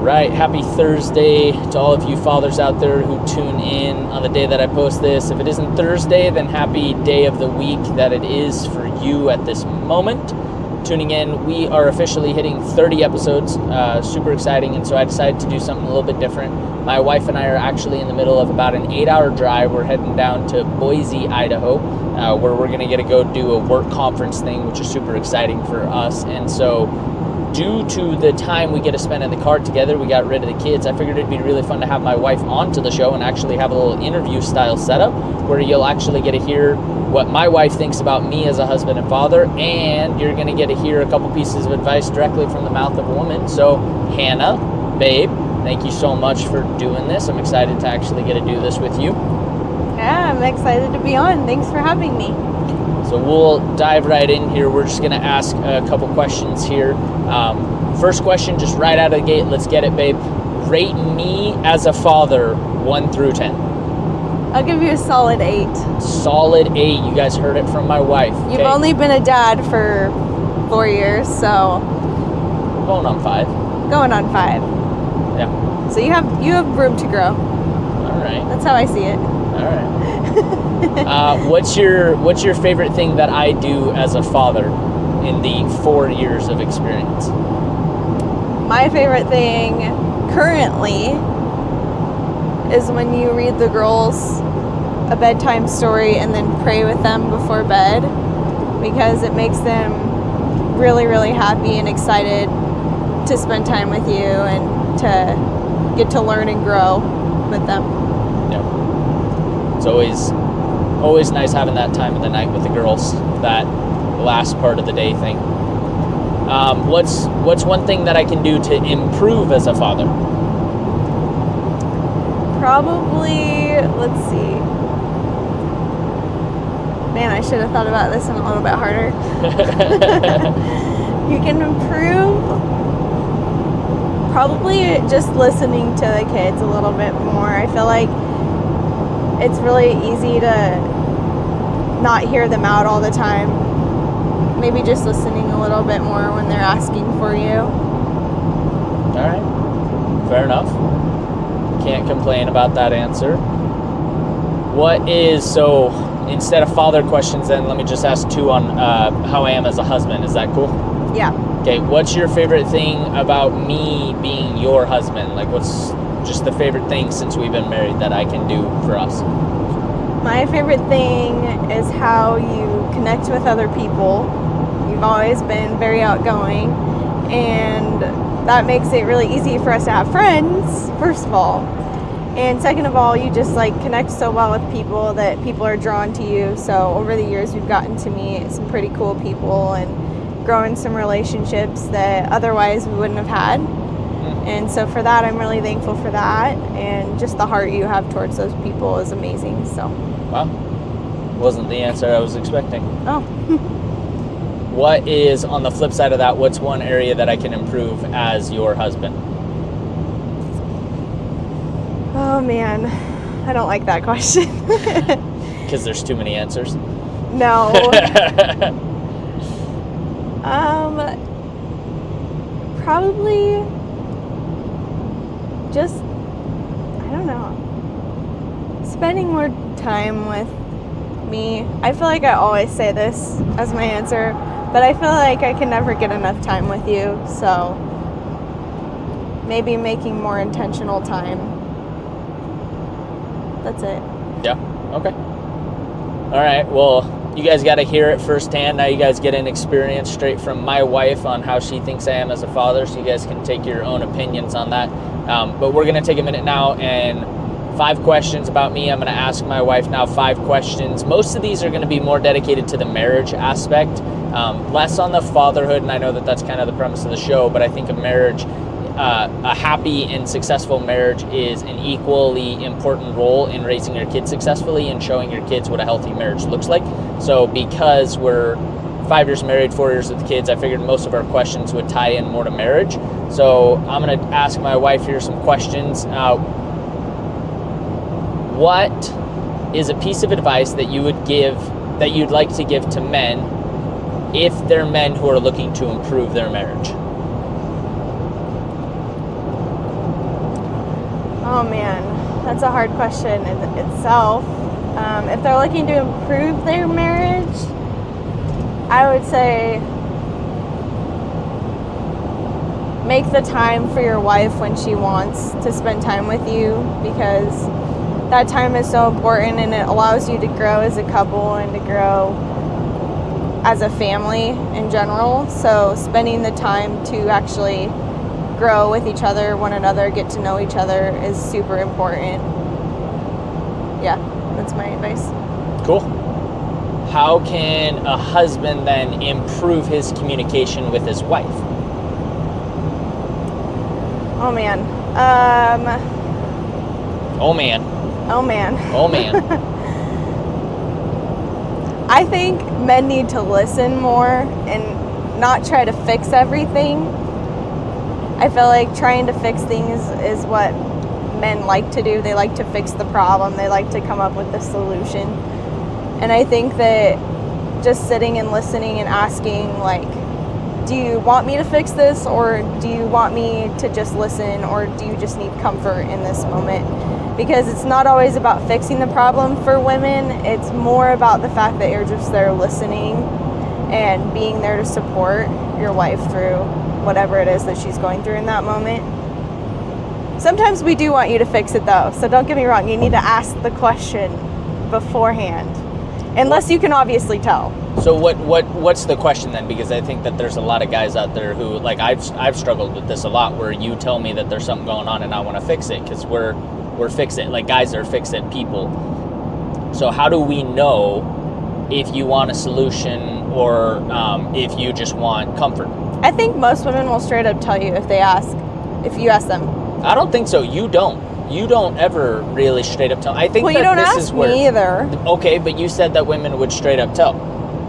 right, happy Thursday to all of you fathers out there who tune in on the day that I post this. If it isn't Thursday, then happy day of the week that it is for you at this moment. Tuning in, we are officially hitting 30 episodes, super exciting, and so I decided to do something a little bit different. My wife and I are actually in the middle of about an 8-hour drive. We're heading down to Boise, Idaho, where we're going to get to go do a work conference thing, which is super exciting for us. And so due to the time we get to spend in the car together, we got rid of the kids. I figured it'd be really fun to have my wife onto the show and actually have a little interview style setup where you'll actually get to hear what my wife thinks about me as a husband and father, and you're going to get to hear a couple pieces of advice directly from the mouth of a woman. So Hannah, babe, thank you so much for doing this. I'm excited to actually get to do this with you. Yeah, I'm excited to be on. Thanks for having me. So we'll dive right in here. We're just going to ask a couple questions here. First question, just right out of the gate. Let's get it, babe. Rate me as a father, 1 through 10. I'll give you a solid 8. Solid 8. You guys heard it from my wife. You've only been a dad for 4 years, so Going on 5. going on 5. Yeah. So you have room to grow. All right. That's how I see it. All right. What's your favorite thing that I do as a father in the 4 years of experience? My favorite thing currently is when you read the girls a bedtime story and then pray with them before bed, because it makes them really, really happy and excited to spend time with you and to get to learn and grow with them. Yeah. It's always nice having that time of the night with the girls, that last part of the day thing. What's one thing that I can do to improve as a father? Probably, let's see. Man, I should have thought about this one a little bit harder. You can improve probably just listening to the kids a little bit more. I feel like it's really easy to not hear them out all the time. Maybe just listening a little bit more when they're asking for you. All right. Fair enough. Can't complain about that answer. So instead of father questions, then let me just ask 2 on how I am as a husband. Is that cool? Yeah. Okay, what's your favorite thing about me being your husband? Like, what's just the favorite thing since we've been married that I can do for us? My favorite thing is how you connect with other people. You've always been very outgoing, and that makes it really easy for us to have friends, first of all. And second of all, you just connect so well with people that people are drawn to you. So over the years, we've gotten to meet some pretty cool people and growing some relationships that otherwise we wouldn't have had. And so for that, I'm really thankful for that. And just the heart you have towards those people is amazing. So. Wow. Wasn't the answer I was expecting. Oh. What is, on the flip side of that, what's one area that I can improve as your husband? Oh, man. I don't like that question. Because there's too many answers? No. Probably just, I don't know, spending more time with me. I feel like I always say this as my answer, but I feel like I can never get enough time with you, so maybe making more intentional time. That's it. Yeah, okay. All right, well, you guys got to hear it firsthand. Now you guys get an experience straight from my wife on how she thinks I am as a father, so you guys can take your own opinions on that. But we're going to take a minute now and 5 questions about me. I'm going to ask my wife now 5 questions. Most of these are going to be more dedicated to the marriage aspect, less on the fatherhood, and I know that that's kind of the premise of the show, but I think a marriage, a happy and successful marriage is an equally important role in raising your kids successfully and showing your kids what a healthy marriage looks like. So because we're 5 years married, 4 years with kids, I figured most of our questions would tie in more to marriage. So I'm going to ask my wife here some questions. What is a piece of advice that you would give, that you'd like to give to men if they're men who are looking to improve their marriage? Oh man, that's a hard question in itself. If they're looking to improve their marriage, I would say make the time for your wife when she wants to spend time with you, because that time is so important and it allows you to grow as a couple and to grow as a family in general. So spending the time to actually grow with each other, one another, get to know each other is super important. Yeah, that's my advice. Cool. How can a husband then improve his communication with his wife? Oh man. Oh man. Oh man. Oh man. I think men need to listen more and not try to fix everything. I feel like trying to fix things is what men like to do. They like to fix the problem. They like to come up with the solution. And I think that just sitting and listening and asking, like, do you want me to fix this, or do you want me to just listen, or do you just need comfort in this moment? Because it's not always about fixing the problem for women. It's more about the fact that you're just there listening and being there to support your wife through whatever it is that she's going through in that moment. Sometimes we do want you to fix it though, so don't get me wrong. You need to ask the question beforehand, unless you can obviously tell. So what's the question then? Because I think that there's a lot of guys out there who, like, I've struggled with this a lot, where you tell me that there's something going on and I want to fix it, because we're fix-it, like, guys are fix-it people. So how do we know if you want a solution or if you just want comfort? I think most women will straight up tell you if you ask them. I don't think so. You don't ever really straight up tell. I think well, that you don't this ask is where, me either. Okay, but you said that women would straight up tell.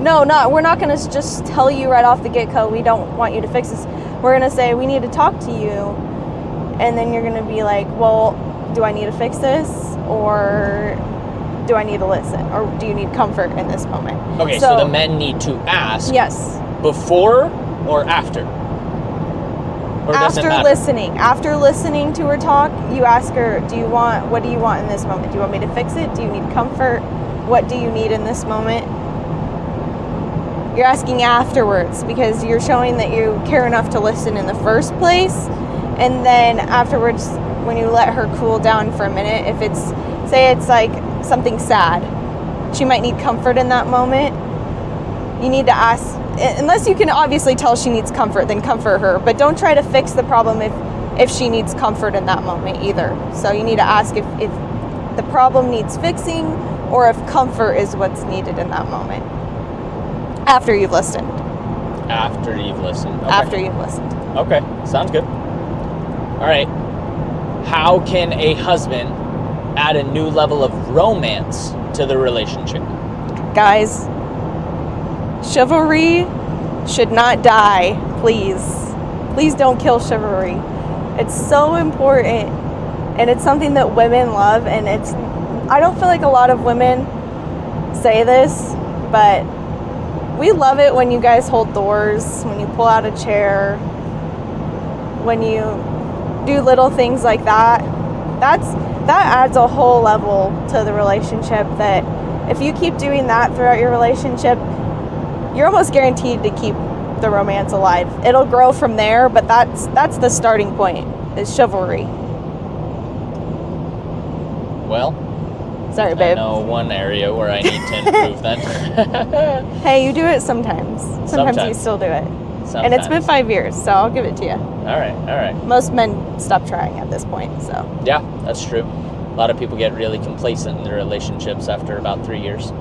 No, we're not going to just tell you right off the get-go, we don't want you to fix this. We're going to say, we need to talk to you. And then you're going to be like, well, do I need to fix this? Or do I need to listen? Or do you need comfort in this moment? Okay, so the men need to ask. Yes. Before or after? Or does it matter? After listening to her talk, you ask her, what do you want in this moment? Do you want me to fix it? Do you need comfort? What do you need in this moment? You're asking afterwards, because you're showing that you care enough to listen in the first place. And then afterwards, when you let her cool down for a minute, if it's like something sad, she might need comfort in that moment. You need to ask, unless you can obviously tell she needs comfort, then comfort her. But don't try to fix the problem if she needs comfort in that moment either. So you need to ask if the problem needs fixing, or if comfort is what's needed in that moment. After you've listened. After you've listened. Okay. After you've listened. Okay, sounds good. All right. How can a husband add a new level of romance to the relationship? Guys, chivalry should not die, please. Please don't kill chivalry. It's so important, and it's something that women love, and I don't feel like a lot of women say this, but we love it when you guys hold doors, when you pull out a chair, when you do little things like that. That adds a whole level to the relationship, that if you keep doing that throughout your relationship, you're almost guaranteed to keep the romance alive. It'll grow from there, but that's the starting point, is chivalry. Well, sorry, babe. I know one area where I need to improve then. Hey, you do it sometimes. Sometimes you still do it. Sometimes. And it's been 5 years, so I'll give it to you. All right. Most men stop trying at this point, so. Yeah, that's true. A lot of people get really complacent in their relationships after about 3 years.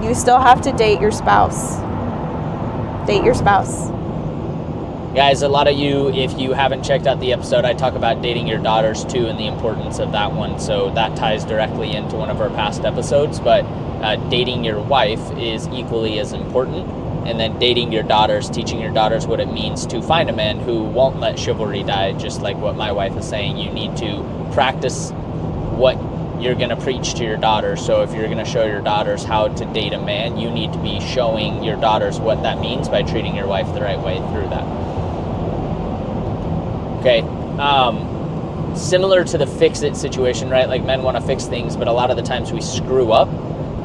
You still have to date your spouse. Date your spouse. Guys, a lot of you, if you haven't checked out the episode, I talk about dating your daughters too and the importance of that one. So that ties directly into one of our past episodes. But dating your wife is equally as important. And then dating your daughters, teaching your daughters what it means to find a man who won't let chivalry die, just like what my wife is saying. You need to practice what you're going to preach to your daughters. So if you're going to show your daughters how to date a man, you need to be showing your daughters what that means by treating your wife the right way through that. Okay, similar to the fix-it situation, right? Like, men want to fix things, but a lot of the times we screw up.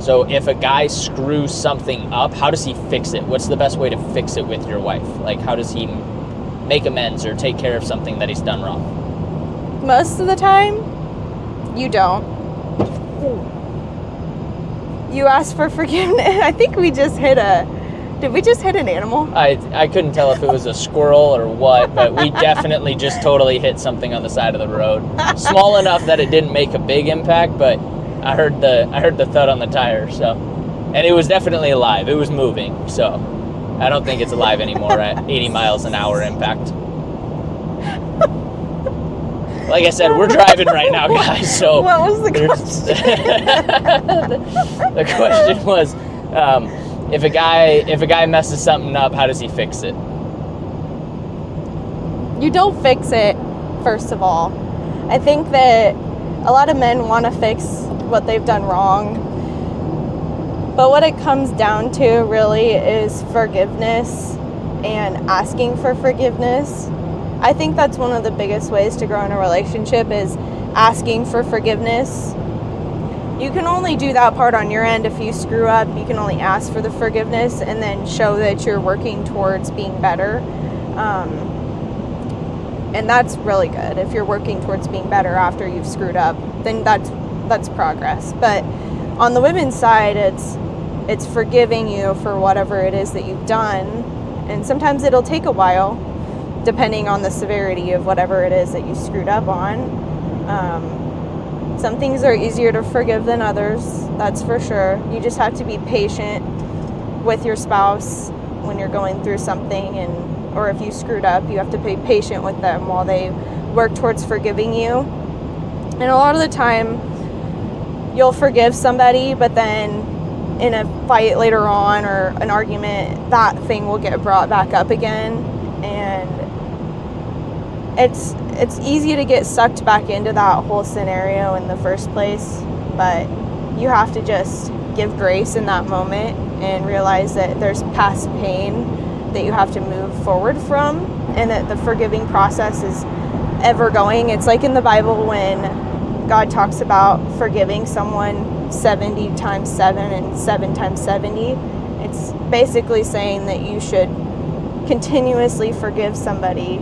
So if a guy screws something up, how does he fix it? What's the best way to fix it with your wife? Like, how does he make amends or take care of something that he's done wrong? Most of the time, you don't. You ask for forgiveness. I think we just hit did we just hit an animal? I couldn't tell if it was a squirrel or what, but we definitely just totally hit something on the side of the road. Small enough that it didn't make a big impact, but I heard the thud on the tire, so. And it was definitely alive. It was moving, so I don't think it's alive anymore at 80 miles an hour impact. Like I said, we're driving right now, guys, so. What was the question? The question was, if a guy messes something up, how does he fix it? You don't fix it, first of all. I think that a lot of men want to fix what they've done wrong. But what it comes down to really is forgiveness and asking for forgiveness. I think that's one of the biggest ways to grow in a relationship is asking for forgiveness. You can only do that part on your end if you screw up. You can only ask for the forgiveness and then show that you're working towards being better. And that's really good. If you're working towards being better after you've screwed up, then that's progress. But on the women's side, it's forgiving you for whatever it is that you've done. And sometimes it'll take a while, depending on the severity of whatever it is that you screwed up on. Some things are easier to forgive than others, that's for sure. You just have to be patient with your spouse when you're going through something, or if you screwed up, you have to be patient with them while they work towards forgiving you. And a lot of the time, you'll forgive somebody, but then in a fight later on or an argument, that thing will get brought back up again. And it's easy to get sucked back into that whole scenario in the first place, but you have to just give grace in that moment and realize that there's past pain that you have to move forward from, and that the forgiving process is ever going. It's like in the Bible when God talks about forgiving someone 70 times 7 and 7 times 70. It's basically saying that you should continuously forgive somebody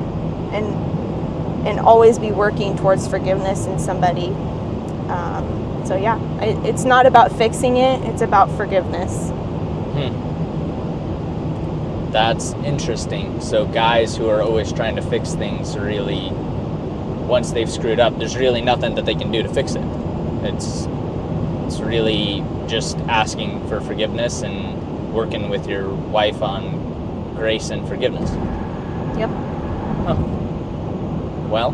and always be working towards forgiveness in somebody. So yeah, it's not about fixing it, it's about forgiveness. That's interesting. So guys who are always trying to fix things really, once they've screwed up, there's really nothing that they can do to fix it. It's really just asking for forgiveness and working with your wife on grace and forgiveness. Yep. Huh. Well,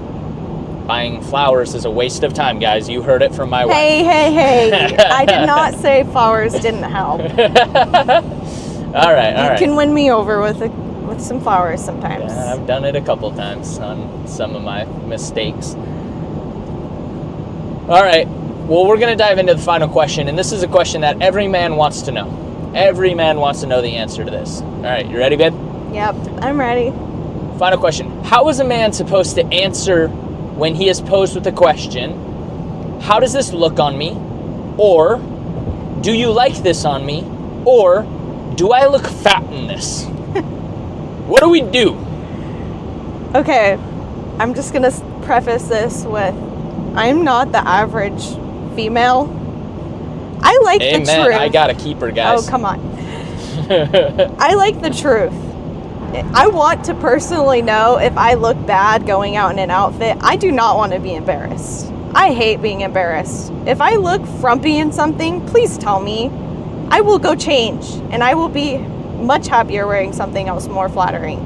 buying flowers is a waste of time, guys. You heard it from my wife. Hey. I did not say flowers didn't help. All right. You can win me over with some flowers sometimes. Yeah, I've done it a couple times on some of my mistakes. All right. Well, we're going to dive into the final question, and this is a question that every man wants to know. Every man wants to know the answer to this. All right. You ready, babe? Yep, I'm ready. Final question. How is a man supposed to answer when he is posed with a question? How does this look on me? Or, do you like this on me? Or, do I look fat in this? What do we do? Okay, I'm just going to preface this with, I'm not the average female. I like the truth. Amen. I got a keeper, guys. Oh, come on. I like the truth. I want to personally know if I look bad going out in an outfit. I do not want to be embarrassed. I hate being embarrassed. If I look frumpy in something, please tell me. I will go change, and I will be much happier wearing something else more flattering.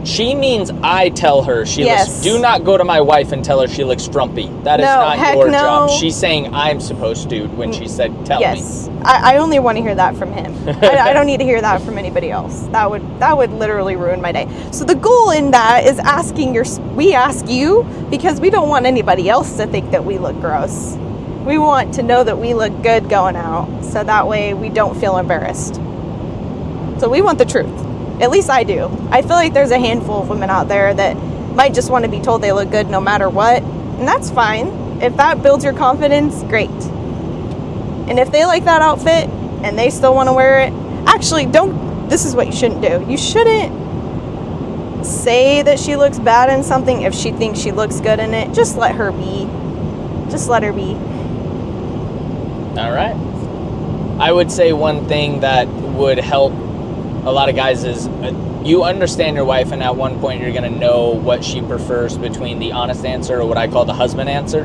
She means I tell her she looks. Do not go to my wife and tell her she looks frumpy. That is not your job. She's saying I'm supposed to when she said tell me. Yes, I only want to hear that from him. I don't need to hear that from anybody else. That would literally ruin my day. So the goal in that is we ask you because we don't want anybody else to think that we look gross. We want to know that we look good going out, so that way we don't feel embarrassed. So we want the truth. At least I do. I feel like there's a handful of women out there that might just want to be told they look good no matter what. And that's fine. If that builds your confidence, great. And if they like that outfit and they still want to wear it, actually, this is what you shouldn't do. You shouldn't say that she looks bad in something if she thinks she looks good in it. Just let her be. Just let her be. All right. I would say one thing that would help a lot of guys is you understand your wife, and at one point you're going to know what she prefers between the honest answer or what I call the husband answer.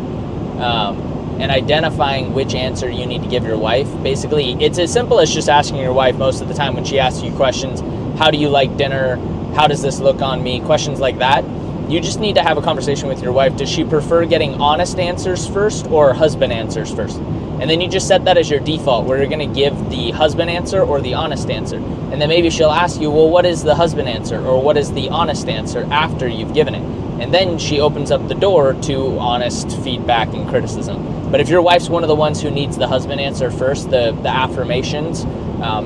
And identifying which answer you need to give your wife. Basically, it's as simple as just asking your wife most of the time when she asks you questions. How do you like dinner? How does this look on me? Questions like that. You just need to have a conversation with your wife. Does she prefer getting honest answers first or husband answers first? And then you just set that as your default, where you're going to give the husband answer or the honest answer. And then maybe she'll ask you, well, what is the husband answer or what is the honest answer after you've given it? And then she opens up the door to honest feedback and criticism. But if your wife's one of the ones who needs the husband answer first, the affirmations,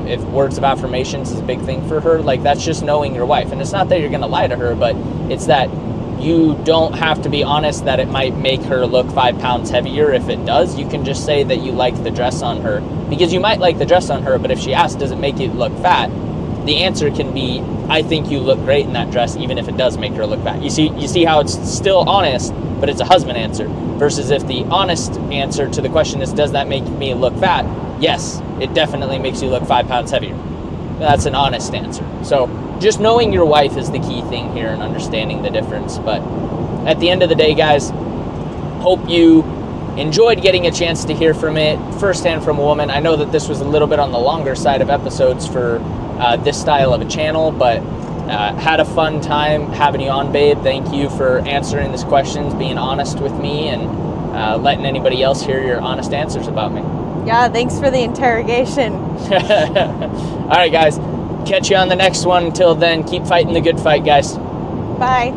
if words of affirmations is a big thing for her, like that's just knowing your wife. And it's not that you're going to lie to her, but it's that you don't have to be honest that it might make her look 5 pounds heavier. If it does, you can just say that you like the dress on her, because you might like the dress on her, but if she asks, does it make you look fat? The answer can be, I think you look great in that dress, even if it does make her look fat. You see how it's still honest, but it's a husband answer. Versus if the honest answer to the question is, does that make me look fat? Yes, it definitely makes you look 5 pounds heavier. That's an honest answer. So just knowing your wife is the key thing here and understanding the difference. But at the end of the day, guys, hope you enjoyed getting a chance to hear from it firsthand from a woman. I know that this was a little bit on the longer side of episodes for this style of a channel, but had a fun time having you on, babe. Thank you for answering these questions, being honest with me, and letting anybody else hear your honest answers about me. Yeah, thanks for the interrogation. All right, guys. Catch you on the next one. Until then, keep fighting the good fight, guys. Bye.